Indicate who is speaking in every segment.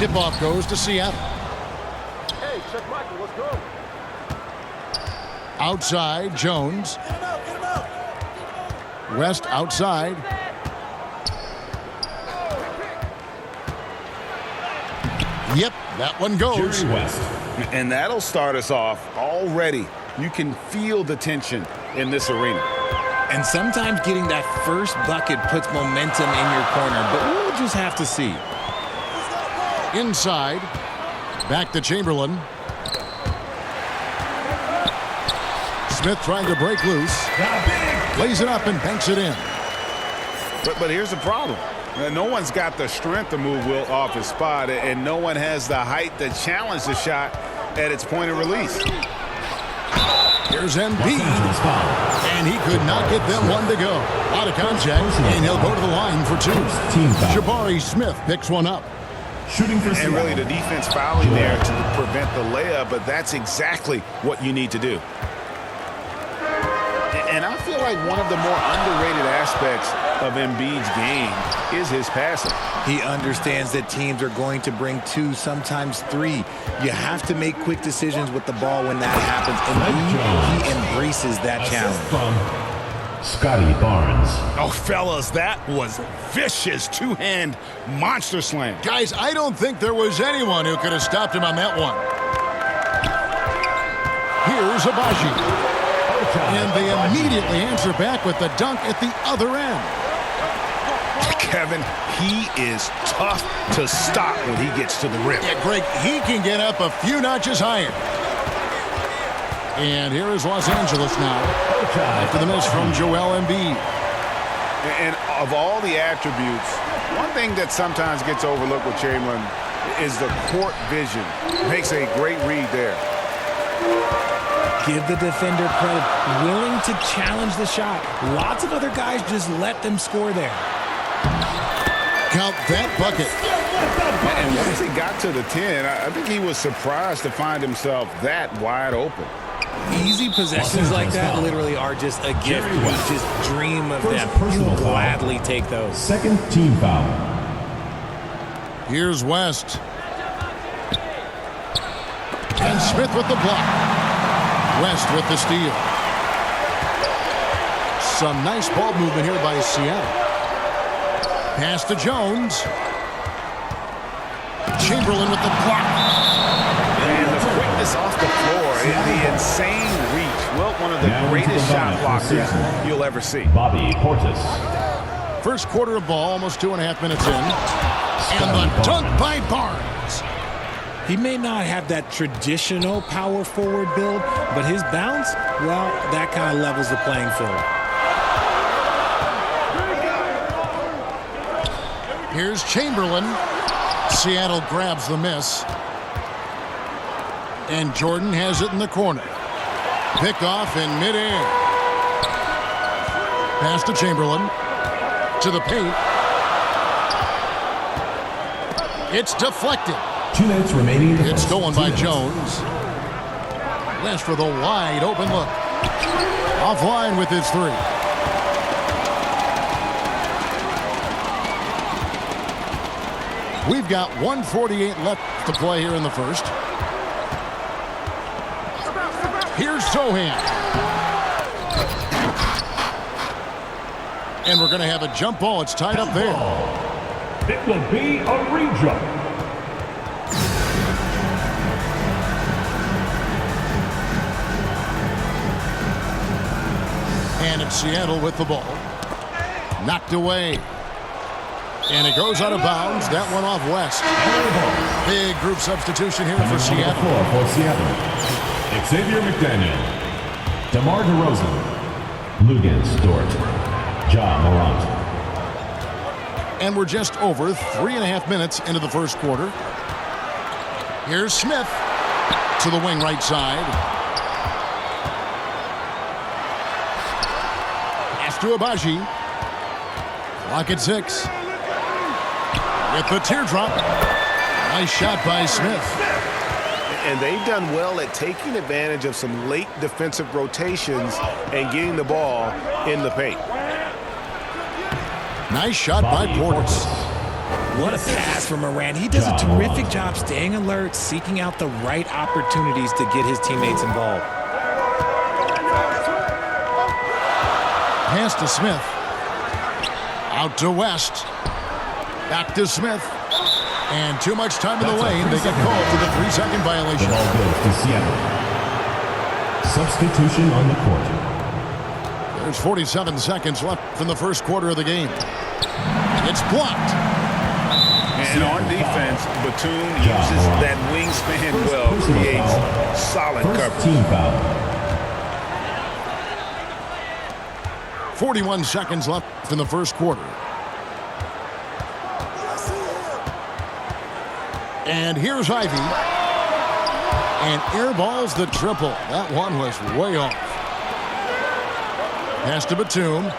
Speaker 1: Tip-off goes to Seattle.
Speaker 2: Hey, check Michael. Let's go.
Speaker 1: Outside, Jones. West outside. Yep, that one goes.
Speaker 3: West.
Speaker 4: And that'll start us off already. You can feel the tension in this arena.
Speaker 5: And sometimes getting that first bucket puts momentum in your corner, but we'll just have to see.
Speaker 1: Inside. Back to Chamberlain. Smith trying to break loose. Lays it up and banks it in.
Speaker 4: But here's the problem. No one's got the strength to move Wilt off his spot, and no one has the height to challenge the shot at its point of release.
Speaker 1: Here's Embiid, and he could not get them one to go. A lot of contact, and he'll go to the line for two. Jabari Smith picks one up.
Speaker 3: Shooting for
Speaker 4: And really the defense fouling there to prevent the layup, but that's exactly what you need to do. And I feel like one of the more underrated aspects of Embiid's game is his passing.
Speaker 5: He understands that teams are going to bring 2, sometimes 3. You have to make quick decisions with the ball when that happens, and he embraces that challenge.
Speaker 3: From Scotty Barnes.
Speaker 4: Oh, fellas, that was vicious two-hand monster slam.
Speaker 1: Guys, I don't think there was anyone who could have stopped him on that one. Here's Abaji. And they immediately answer back with the dunk at the other end.
Speaker 4: Kevin, he is tough to stop when he gets to the rim.
Speaker 1: Yeah, Greg, he can get up a few notches higher. And here is Los Angeles now after the miss from Joel Embiid.
Speaker 4: And of all the attributes, one thing that sometimes gets overlooked with Chamberlain is the court vision. Makes a great read there.
Speaker 5: Give the defender credit, willing to challenge the shot. Lots of other guys just let them score there.
Speaker 1: Count that bucket.
Speaker 4: And once he got to the 10, I think he was surprised to find himself that wide open.
Speaker 5: Easy possessions like that literally are just a gift. We just dream of them. You'll gladly take those.
Speaker 3: Second team foul.
Speaker 1: Here's West. And Smith with the block. West with the steal. Some nice ball movement here by Seattle. Pass to Jones. Chamberlain with the block.
Speaker 4: And the quickness off the floor and the insane reach. Well, one of the greatest shot blockers you'll ever see.
Speaker 3: Bobby Portis.
Speaker 1: First quarter of ball, almost 2.5 minutes in. And the dunk by Barnes.
Speaker 5: He may not have that traditional power forward build, but his bounce, well, that kind of levels the playing field.
Speaker 1: Here's Chamberlain. Seattle grabs the miss. And Jordan has it in the corner. Picked off in midair. Pass to Chamberlain. To the paint. It's deflected.
Speaker 3: 2 minutes remaining in the
Speaker 1: It's
Speaker 3: first.
Speaker 1: stolen by Jones. West with a wide open look. Offline with his 3. We've got 1:48 left to play here in the first. Here's Sohan. And we're going to have a jump ball. It's tied up there.
Speaker 3: It will be a re-jump.
Speaker 1: And it's Seattle with the ball. Knocked away. And it goes out of bounds. That one off West. Big group substitution here for Seattle.
Speaker 3: For Seattle, Xavier McDaniel, DeMar DeRozan, Luguentz Dort, Ja Morant.
Speaker 1: And we're just over 3.5 minutes into the first quarter. Here's Smith to the wing right side. Pass to Abaji. Clock at 6. With the teardrop. Nice shot by Smith.
Speaker 4: And they've done well at taking advantage of some late defensive rotations and getting the ball in the paint.
Speaker 1: Nice shot by Portis.
Speaker 5: What a pass from Morant. He does a terrific job staying alert, seeking out the right opportunities to get his teammates involved.
Speaker 1: Pass to Smith. Out to West. Back to Smith. And too much time in the lane. They get called for the 3-second violation.
Speaker 3: The ball goes to Seattle. Substitution on the court.
Speaker 1: There's 47 seconds left in the first quarter of the game. It's blocked.
Speaker 4: And on defense, Batum uses that wingspan well, creates solid coverage.
Speaker 3: Team foul.
Speaker 1: 41 seconds left in the first quarter. And here's Ivy. And airballs the triple. That one was way off. Pass to Batum.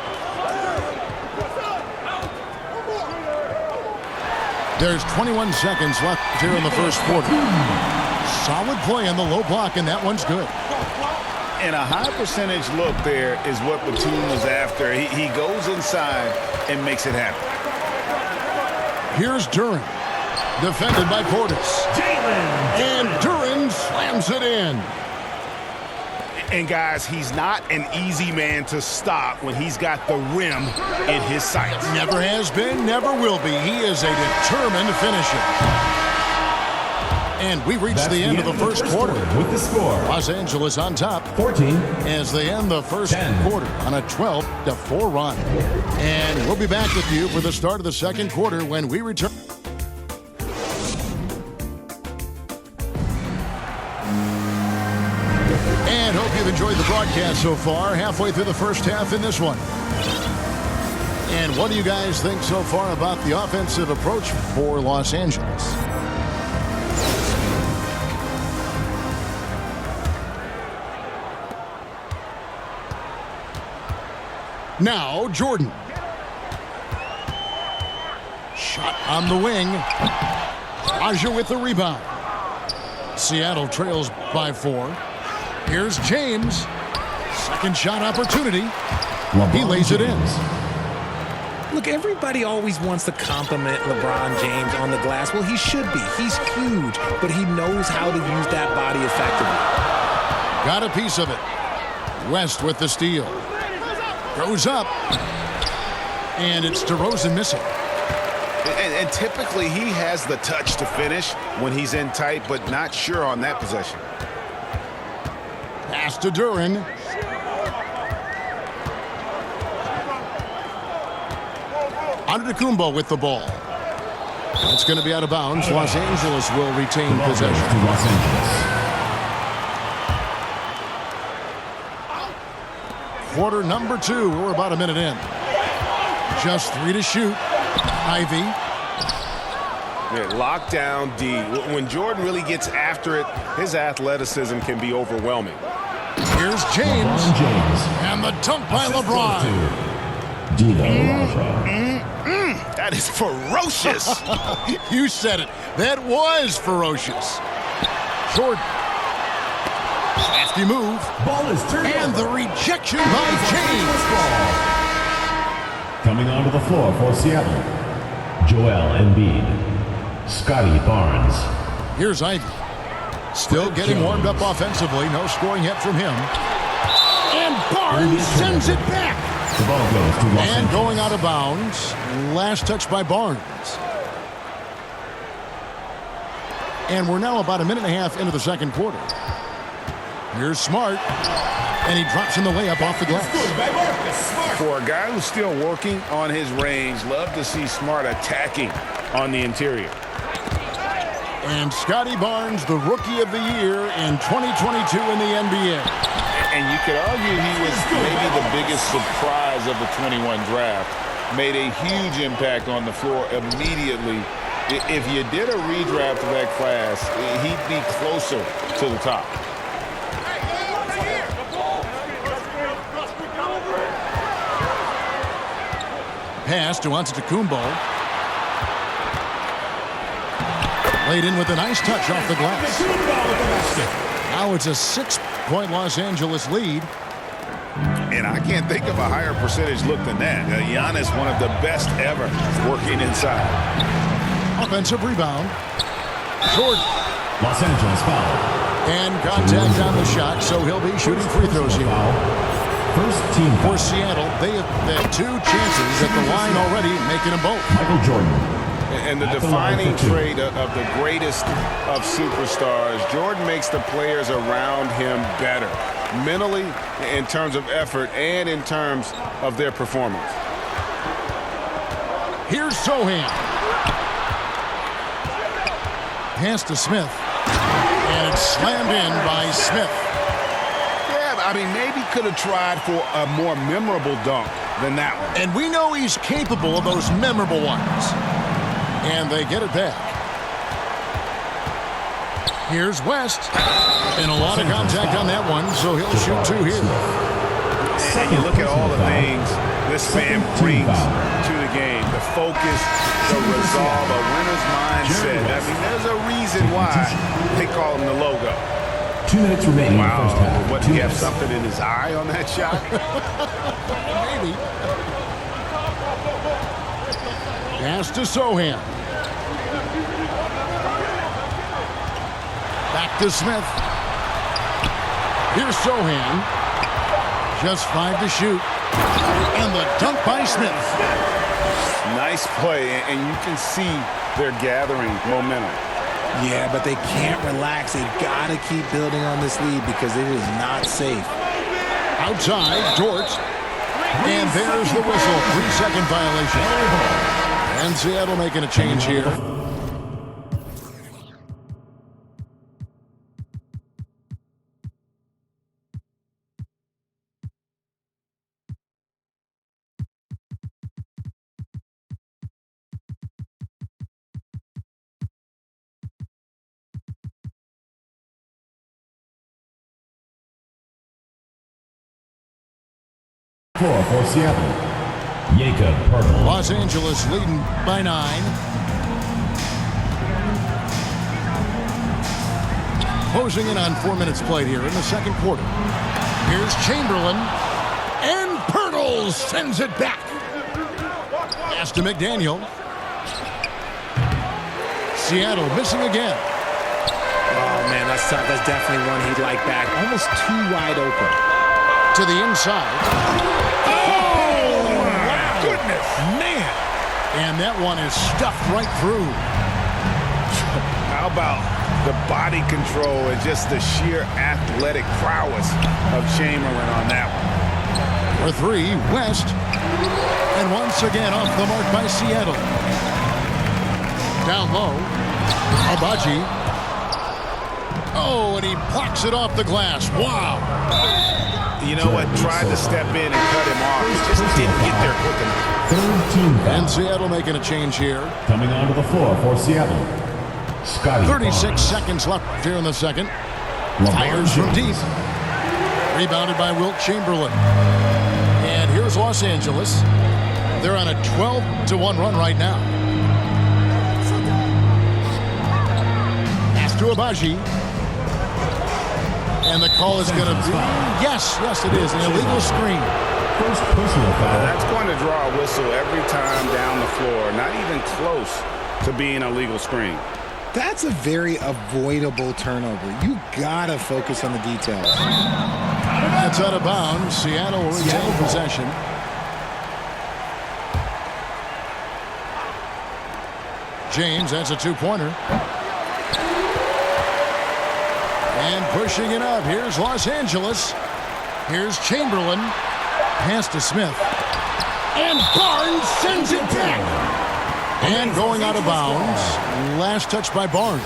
Speaker 1: There's 21 seconds left here in the first quarter. Solid play on the low block, and that one's good.
Speaker 4: And a high percentage look there is what Batum was after. He goes inside and makes it happen.
Speaker 1: Here's Duran. Defended by Portis. And Duran slams it in.
Speaker 4: And guys, he's not an easy man to stop when he's got the rim in his sights.
Speaker 1: Never has been, never will be. He is a determined finisher. And we reached the end of the first quarter.
Speaker 3: With the score,
Speaker 1: Los Angeles on top
Speaker 3: 14
Speaker 1: as they end the first
Speaker 3: 10.
Speaker 1: quarter on a 12-4 run. And we'll be back with you for the start of the second quarter when we return. And hope you've enjoyed the broadcast so far. Halfway through the first half in this one. And what do you guys think so far about the offensive approach for Los Angeles? Now, Jordan. Shot on the wing. Raja with the rebound. Seattle trails by 4. Here's James. Second shot opportunity. He lays it in.
Speaker 5: Look, everybody always wants to compliment LeBron James on the glass. Well, he should be. He's huge, but he knows how to use that body effectively.
Speaker 1: Got a piece of it. West with the steal. Goes up. And it's DeRozan missing.
Speaker 4: And typically he has the touch to finish when he's in tight, but not sure on that possession.
Speaker 1: Pass to Duran. Antetokounmpo with the ball. That's going to be out of bounds. Los Angeles will retain possession.
Speaker 3: To Los Angeles.
Speaker 1: Quarter number 2. We're about a minute in. Just 3 to shoot. Ivy.
Speaker 2: Yeah, lockdown D. When Jordan really gets after it, his athleticism can be overwhelming.
Speaker 1: Here's James. And the dunk by LeBron.
Speaker 4: That is ferocious.
Speaker 1: You said it. That was ferocious. Jordan. Safety move.
Speaker 3: Ball is turned
Speaker 1: And the rejection by James.
Speaker 3: Coming onto the floor for Seattle, Joel Embiid. Scotty Barnes.
Speaker 1: Here's Ivy. Still getting warmed up offensively. No scoring yet from him. And Barnes sends it back.
Speaker 3: The ball goes to Los
Speaker 1: And
Speaker 3: Angeles.
Speaker 1: going out of bounds. Last touch by Barnes. And we're now about a minute and a half into the second quarter. Here's Smart. And he drops in the layup off the glass.
Speaker 4: For a guy who's still working on his range, love to see Smart attacking on the interior.
Speaker 1: And Scotty Barnes, the Rookie of the Year in 2022 in the NBA.
Speaker 4: And you could argue he was maybe the biggest surprise of the 21 draft. Made a huge impact on the floor immediately. If you did a redraft of that class, he'd be closer to the top.
Speaker 1: Pass to Antetokounmpo. Laid in with a nice touch off the glass. Now it's a 6-point Los Angeles lead.
Speaker 4: And I can't think of a higher percentage look than that. Giannis, one of the best ever working inside.
Speaker 1: Offensive rebound. Jordan.
Speaker 3: Los Angeles foul.
Speaker 1: And contact on the shot, so he'll be shooting free throws here.
Speaker 3: First team
Speaker 1: For
Speaker 3: foul.
Speaker 1: Seattle, they have had 2 chances at the line already, making them both.
Speaker 3: Michael Jordan.
Speaker 2: And the
Speaker 3: At the line
Speaker 2: defining
Speaker 3: for 2.
Speaker 2: trait of the greatest of superstars, Jordan makes the players around him better, mentally, in terms of effort, and in terms of their performance.
Speaker 1: Here's Sohan. Pass to Smith. And it's slammed in by Smith.
Speaker 2: Yeah, I mean, maybe could have tried for a more memorable dunk than that one.
Speaker 1: And we know he's capable of those memorable ones. And they get it back. Here's West. And a lot of contact on that one, so he'll shoot 2 here.
Speaker 2: And you look at all the things this man brings to the game. The focus, the resolve, a winner's mindset. I mean, there's a reason why they call him the logo.
Speaker 3: 2 minutes remaining in the first half.
Speaker 2: Wow, what, do you have something in his eye on that shot?
Speaker 1: Maybe. Pass to Sohan. Back to Smith. Here's Sohan. Just 5 to shoot. And the dunk by Smith.
Speaker 2: Nice play, and you can see they're gathering momentum.
Speaker 5: Yeah, but they can't relax. They've got to keep building on this lead because it is not safe.
Speaker 1: Outside, Dort. And there's the whistle. 3-second violation. And Seattle making a change here.
Speaker 3: For Seattle, Jakob Poeltl.
Speaker 1: Los Angeles leading by 9. Closing in on 4 minutes played here in the second quarter. Here's Chamberlain. And Poeltl sends it back. Pass to McDaniel. Seattle missing again.
Speaker 5: Oh, man, that's tough. That's definitely one he'd like back. Almost too wide open.
Speaker 1: To the inside. Oh, wow.
Speaker 5: Goodness, man.
Speaker 1: And that one is stuffed right through.
Speaker 2: How about the body control and just the sheer athletic prowess of Chamberlain on that one?
Speaker 1: For 3, West. And once again off the mark by Seattle. Down low. Abaji. Oh, and he plucks it off the glass. Wow.
Speaker 2: You know what? Tried to step in and cut him off. He just didn't get there quick enough.
Speaker 3: Third team foul.
Speaker 1: And Seattle making a change here.
Speaker 3: Coming onto the floor for Seattle, Scotty
Speaker 1: 36
Speaker 3: Barnes.
Speaker 1: seconds left here in the second.
Speaker 3: LeBron
Speaker 1: Fires from
Speaker 3: James.
Speaker 1: deep. Rebounded by Wilt Chamberlain. And here's Los Angeles. They're on a 12-1 run right now. Pass to Abaji. And the call is going to be... Yes, it is. An illegal screen.
Speaker 3: First personal foul.
Speaker 2: That's going to draw a whistle every time down the floor. Not even close to being a legal screen.
Speaker 5: That's a very avoidable turnover. You got to focus on the details.
Speaker 1: That's out of bounds. Seattle will retain possession. James, that's a 2-pointer. And pushing it up. Here's Los Angeles. Here's Chamberlain. Pass to Smith. And Barnes sends it back. And going out of bounds. Last touch by Barnes.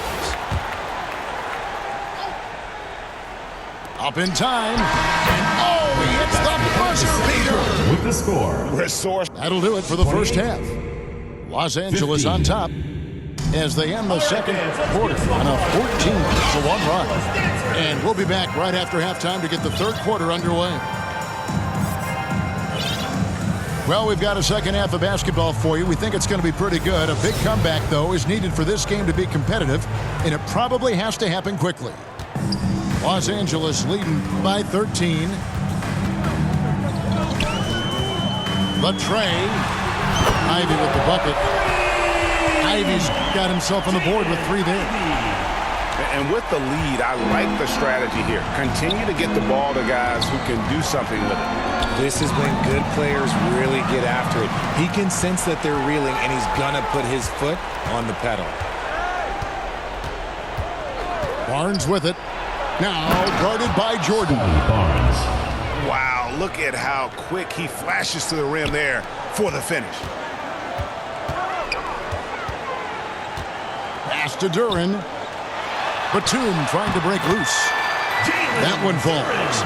Speaker 1: Up in time. And oh, he hits the buzzer beater.
Speaker 3: With the score,
Speaker 2: Resource.
Speaker 1: That'll do it for the first half. Los Angeles on top as they end the second quarter on a 14-1 run. And we'll be back right after halftime to get the third quarter underway. Well, we've got a second half of basketball for you. We think it's going to be pretty good. A big comeback, though, is needed for this game to be competitive, and it probably has to happen quickly. Los Angeles leading by 13. The tray. Ivy with the bucket. Ivy's got himself on the board with 3 there.
Speaker 2: And with the lead, I like the strategy here. Continue to get the ball to guys who can do something with it.
Speaker 5: This is when good players really get after it. He can sense that they're reeling, and he's going to put his foot on the pedal.
Speaker 1: Barnes with it. Now guarded by Jordan.
Speaker 3: Barnes.
Speaker 2: Wow, look at how quick he flashes to the rim there for the finish.
Speaker 1: Pass to Duran. Batum trying to break loose. That one falls.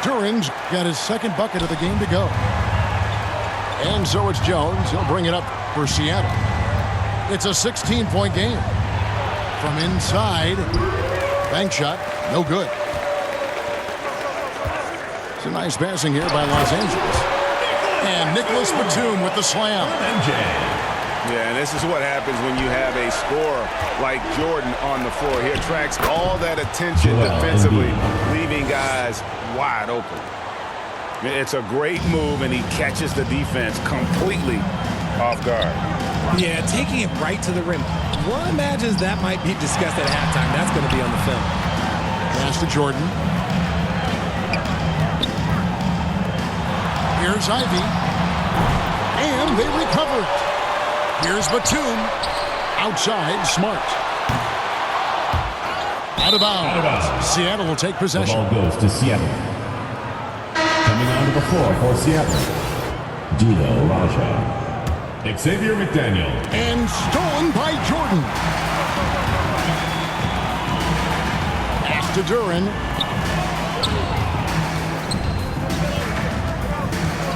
Speaker 1: Duran's got his second bucket of the game to go. And so it's Jones. He'll bring it up for Seattle. It's a 16-point game. From inside. Bank shot. No good. It's a nice passing here by Los Angeles. And Nicholas Batum with the slam.
Speaker 2: Yeah, and this is what happens when you have a scorer like Jordan on the floor. He attracts all that attention defensively, leaving guys wide open. It's a great move, and he catches the defense completely off guard.
Speaker 5: Yeah, taking it right to the rim. One imagines that might be discussed at halftime. That's going to be on the film.
Speaker 1: Pass to Jordan. Here's Ivy. And they recover it. Here's Batum. Outside, Smart. Out of bounds. Seattle will take possession.
Speaker 3: The ball goes to Seattle. Coming onto the floor for Seattle. Dino Raja. Xavier McDaniel.
Speaker 1: And stolen by Jordan. Pass to Duran.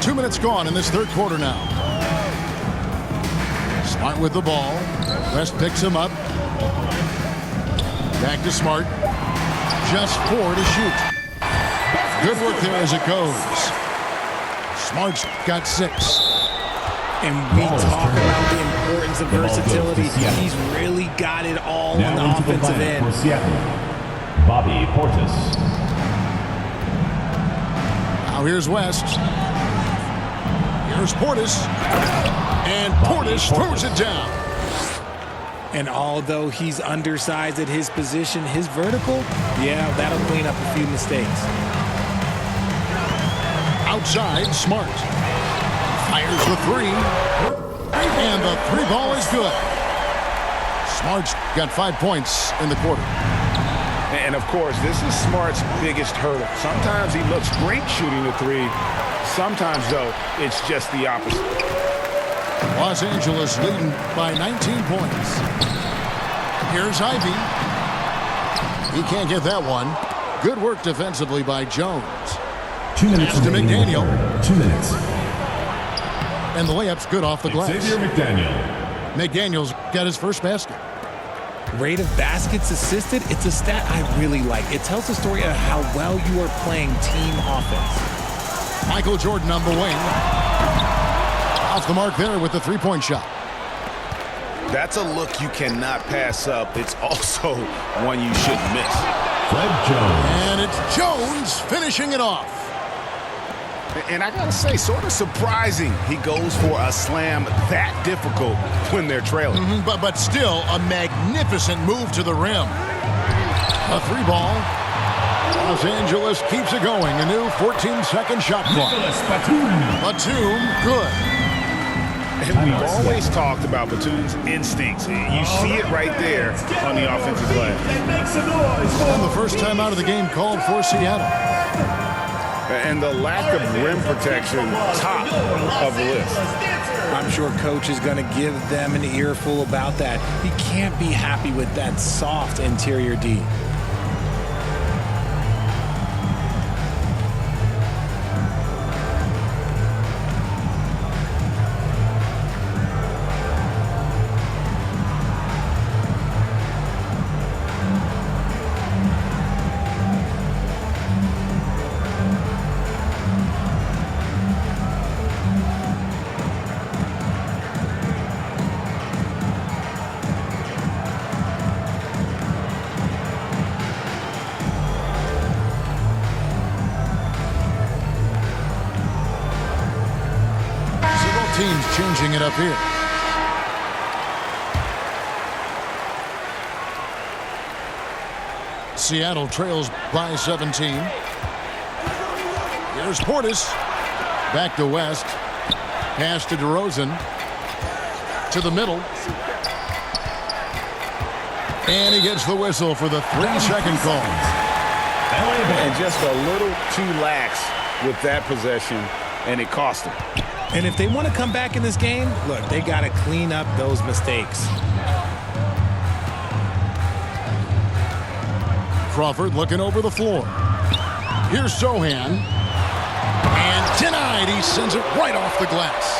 Speaker 1: 2 minutes gone in this third quarter now. Smart with the ball. West picks him up. Back to Smart. Just 4 to shoot. Good work there as it goes. Smart's got 6.
Speaker 5: And we talk about the importance of versatility. He's really got it all on the offensive end.
Speaker 3: For Seattle, Bobby Portis.
Speaker 1: Now here's West. Here's Portis. And Portis throws it down.
Speaker 5: And although he's undersized at his position, his vertical, yeah, that'll clean up a few mistakes.
Speaker 1: Outside, Smart. Fires the 3. And the 3 ball is good. Smart's got 5 points in the quarter.
Speaker 2: And, of course, this is Smart's biggest hurdle. Sometimes he looks great shooting the 3. Sometimes, though, it's just the opposite.
Speaker 1: Los Angeles leading by 19 points. Here's Ivy. He can't get that one. Good work defensively by Jones.
Speaker 3: 2 minutes
Speaker 1: Pass to McDaniel.
Speaker 3: 2 minutes.
Speaker 1: And the layup's good off the glass.
Speaker 3: Xavier McDaniel.
Speaker 1: McDaniel's got his first basket.
Speaker 5: Rate of baskets assisted, it's a stat I really like. It tells the story of how well you are playing team offense.
Speaker 1: Michael Jordan on the wing. Off the mark there with the 3-point shot.
Speaker 2: That's a look you cannot pass up. It's also one you shouldn't miss.
Speaker 3: Fred Jones.
Speaker 1: And it's Jones finishing it off.
Speaker 2: And I gotta say, sort of surprising he goes for a slam that difficult when they're trailing.
Speaker 1: But still a magnificent move to the rim. A 3 ball. Los Angeles keeps it going. A new 14-second shot clock. Batum, good.
Speaker 2: And we've always talked about Batum's instincts. You see it right there on the offensive glass.
Speaker 1: And the first time out of the game called for Seattle.
Speaker 2: And the lack of rim protection, top of the list.
Speaker 5: I'm sure coach is going to give them an earful about that. He can't be happy with that soft interior D.
Speaker 1: Teams changing it up here. Seattle trails by 17. Here's Portis. Back to West. Pass to DeRozan. To the middle. And he gets the whistle for the 3-second call.
Speaker 2: And just a little too lax with that possession, and it cost him.
Speaker 5: And if they want to come back in this game, look, they got to clean up those mistakes.
Speaker 1: Crawford looking over the floor. Here's Sohan. And denied. He sends it right off the glass.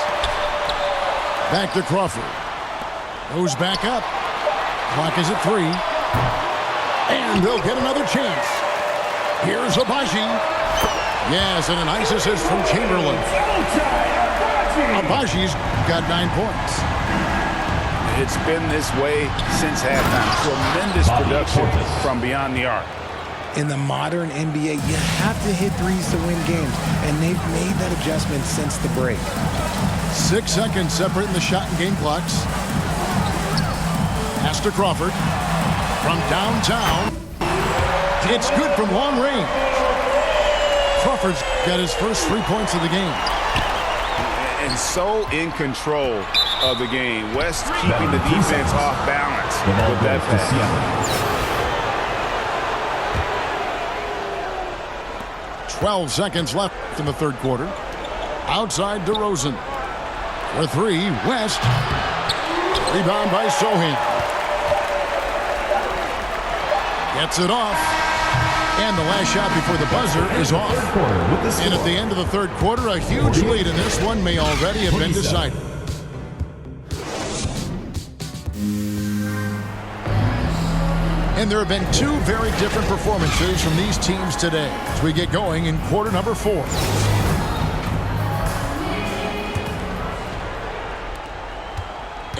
Speaker 1: Back to Crawford. Goes back up. Clock is at 3. And they'll get another chance. Here's Abaji. Yes, and a nice assist from Chamberlain. Abaji's got 9 points.
Speaker 2: It's been this way since halftime. Tremendous production from beyond the arc.
Speaker 5: In the modern NBA, you have to hit threes to win games, and they've made that adjustment since the break.
Speaker 1: 6 seconds separating the shot and game clocks. Pass to Crawford. From downtown. It's good from long range. Crawford's got his first 3 points of the game.
Speaker 2: And so in control of the game. West keeping the defense off balance with that pass.
Speaker 1: 12 seconds left in the third quarter. Outside DeRozan. For 3, West. Rebound by Sohan. Gets it off. And the last shot before the buzzer is off. And at the end of the third quarter, a huge lead in this one may already have been decided. And there have been 2 very different performances from these teams today as we get going in quarter number 4.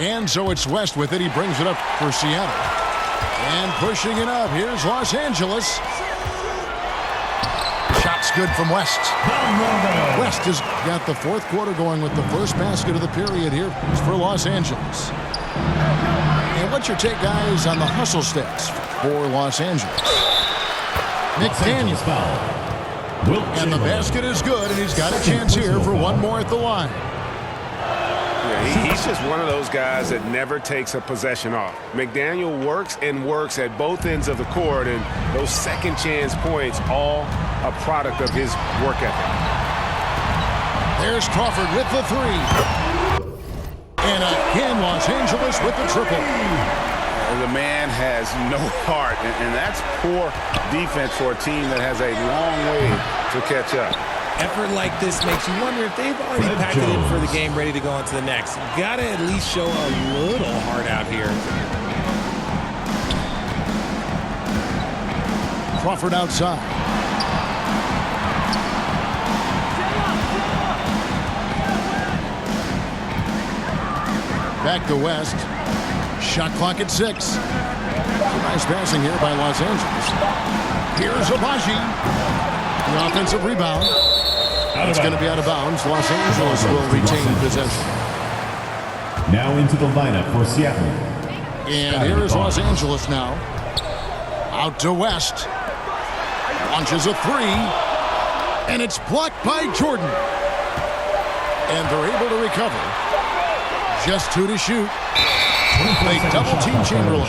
Speaker 1: And so it's West with it. He brings it up for Seattle. And pushing it up. Here's Los Angeles. Shot's good from West. West has got the fourth quarter going with the first basket of the period here for Los Angeles. And what's your take, guys, on the hustle stats for Los Angeles? McDaniel. And the basket is good, and he's got a chance here for one more at the line.
Speaker 2: Yeah, he's just one of those guys that never takes a possession off. McDaniel works and works at both ends of the court, and those second chance points all a product of his work ethic.
Speaker 1: There's Crawford with the 3. And again, Los Angeles with the triple.
Speaker 2: The man has no heart, and that's poor defense for a team that has a long way to catch up.
Speaker 5: Effort like this makes you wonder if they've already packed it in for the game, ready to go on to the next. Got to at least show a little heart out here.
Speaker 1: Crawford outside. Back to West. Shot clock at 6. Nice passing here by Los Angeles. Here's Abaji. The offensive rebound. It's going to be out of bounds. Los Angeles will retain possession.
Speaker 3: Now into the lineup for Seattle.
Speaker 1: And here is Los Angeles now. Out to West. Launches a 3. And it's blocked by Jordan. And they're able to recover. Just 2 to shoot. They double-team Chamberlain.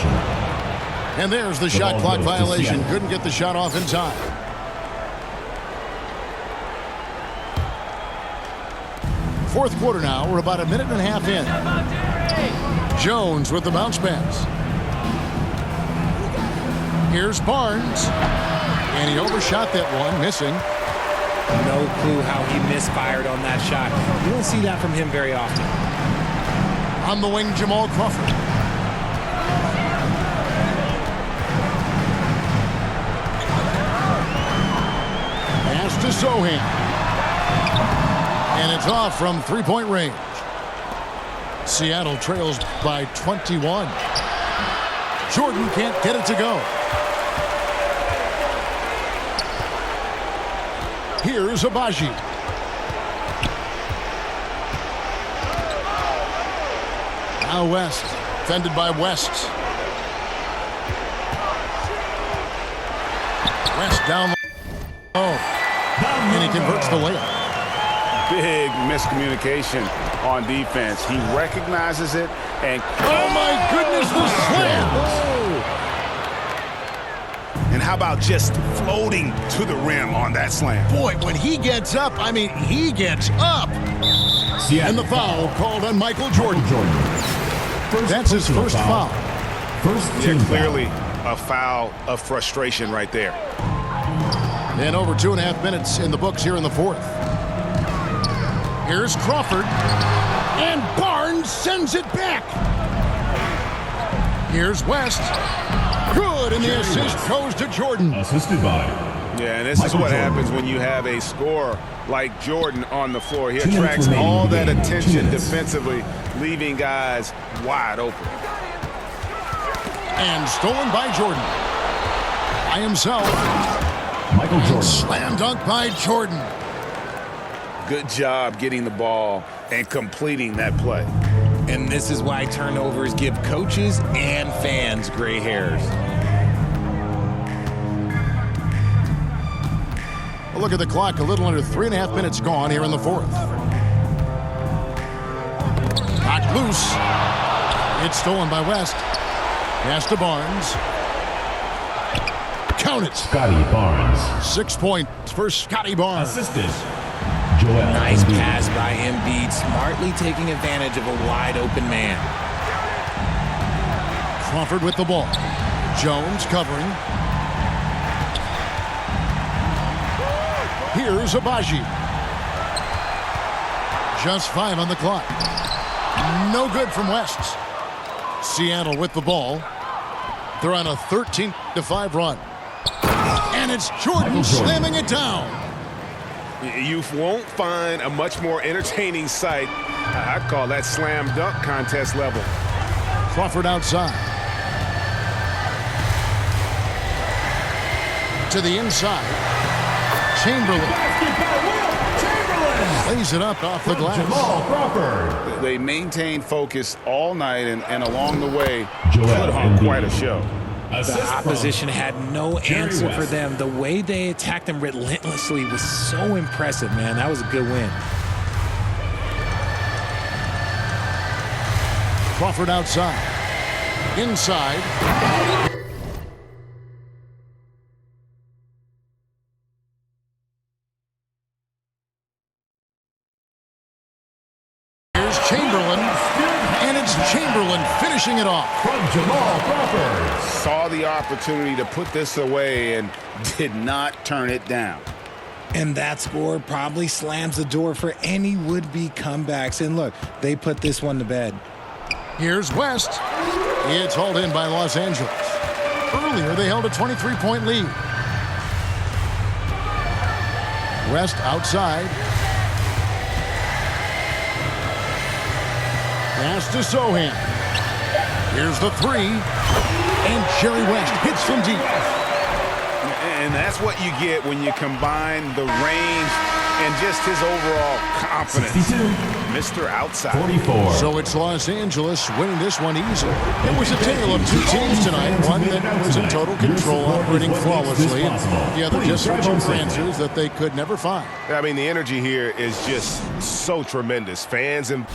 Speaker 1: And there's the shot clock violation. Couldn't get the shot off in time. Fourth quarter now. We're about a minute and a half in. Jones with the bounce pass. Here's Barnes. And he overshot that one, missing.
Speaker 5: No clue how he misfired on that shot. You don't see that from him very often.
Speaker 1: On the wing, Jamal Crawford. Pass to Sohan. And it's off from three-point range. Seattle trails by 21. Jordan can't get it to go. Here's Abaji. Now West, defended by West. West down low. And he converts the layup.
Speaker 2: Big miscommunication on defense. He recognizes it and...
Speaker 1: Oh, my goodness, the slam!
Speaker 2: And how about just floating to the rim on that slam?
Speaker 1: Boy, when he gets up, I mean, he gets up.
Speaker 3: Seattle.
Speaker 1: And the foul called on Michael Jordan. That's his first foul.
Speaker 3: First
Speaker 2: Yeah,
Speaker 3: team
Speaker 2: clearly a foul of frustration right there.
Speaker 1: And over 2.5 minutes in the books here in the fourth. Here's Crawford. And Barnes sends it back. Here's West. Good, and the assist goes to Jordan.
Speaker 3: Assisted by.
Speaker 2: Yeah, and this is what happens when you have a scorer like Jordan on the floor. He attracts all that attention defensively, leaving guys wide open.
Speaker 1: And stolen by Jordan. By himself.
Speaker 3: Michael Jordan.
Speaker 1: Slam dunk by Jordan.
Speaker 2: Good job getting the ball and completing that play.
Speaker 5: And this is why turnovers give coaches and fans gray hairs.
Speaker 1: A look at the clock, a little under 3.5 minutes gone here in the fourth. Knocked loose. It's stolen by West. Pass to Barnes. Count it.
Speaker 3: Scotty Barnes.
Speaker 1: 6 points for Scotty Barnes.
Speaker 3: Assisted. Joel
Speaker 5: Nice
Speaker 3: Embiid.
Speaker 5: pass by Embiid, smartly taking advantage of a wide-open man.
Speaker 1: Crawford with the ball. Jones covering. Here's Abaji. Just 5 on the clock. No good from West. Seattle with the ball. They're on a 13-5 run. And it's Jordan slamming it down.
Speaker 2: You won't find a much more entertaining sight. I'd call that slam dunk contest level.
Speaker 1: Crawford outside. To the inside. Chamberlain. Lays it up off the glass.
Speaker 3: Jamal Crawford.
Speaker 2: They maintained focus all night and along the way
Speaker 3: Joel
Speaker 2: put on
Speaker 3: Embiid.
Speaker 2: quite a show.
Speaker 5: The opposition had no answer for them. The way they attacked them relentlessly was so impressive, man. That was a good win.
Speaker 1: Crawford outside. Inside. Here's Chamberlain. And it's Chamberlain finishing it off.
Speaker 3: From Jamal Crawford.
Speaker 2: Saw the opportunity to put this away and did not turn it down.
Speaker 5: And that score probably slams the door for any would-be comebacks. And look, they put this one to bed.
Speaker 1: Here's West. It's hauled in by Los Angeles. Earlier, they held a 23-point lead. West outside. Pass to Sohan. Here's the three. And Jerry West hits from deep.
Speaker 2: And that's what you get when you combine the range and just his overall confidence.
Speaker 3: 62.
Speaker 2: Mr. Outside.
Speaker 3: 44.
Speaker 1: So it's Los Angeles winning this one easily. It was a tale of two teams tonight. One that was in total control, operating flawlessly. The other just switching chances that they could never find.
Speaker 2: I mean, the energy here is just so tremendous. Fans and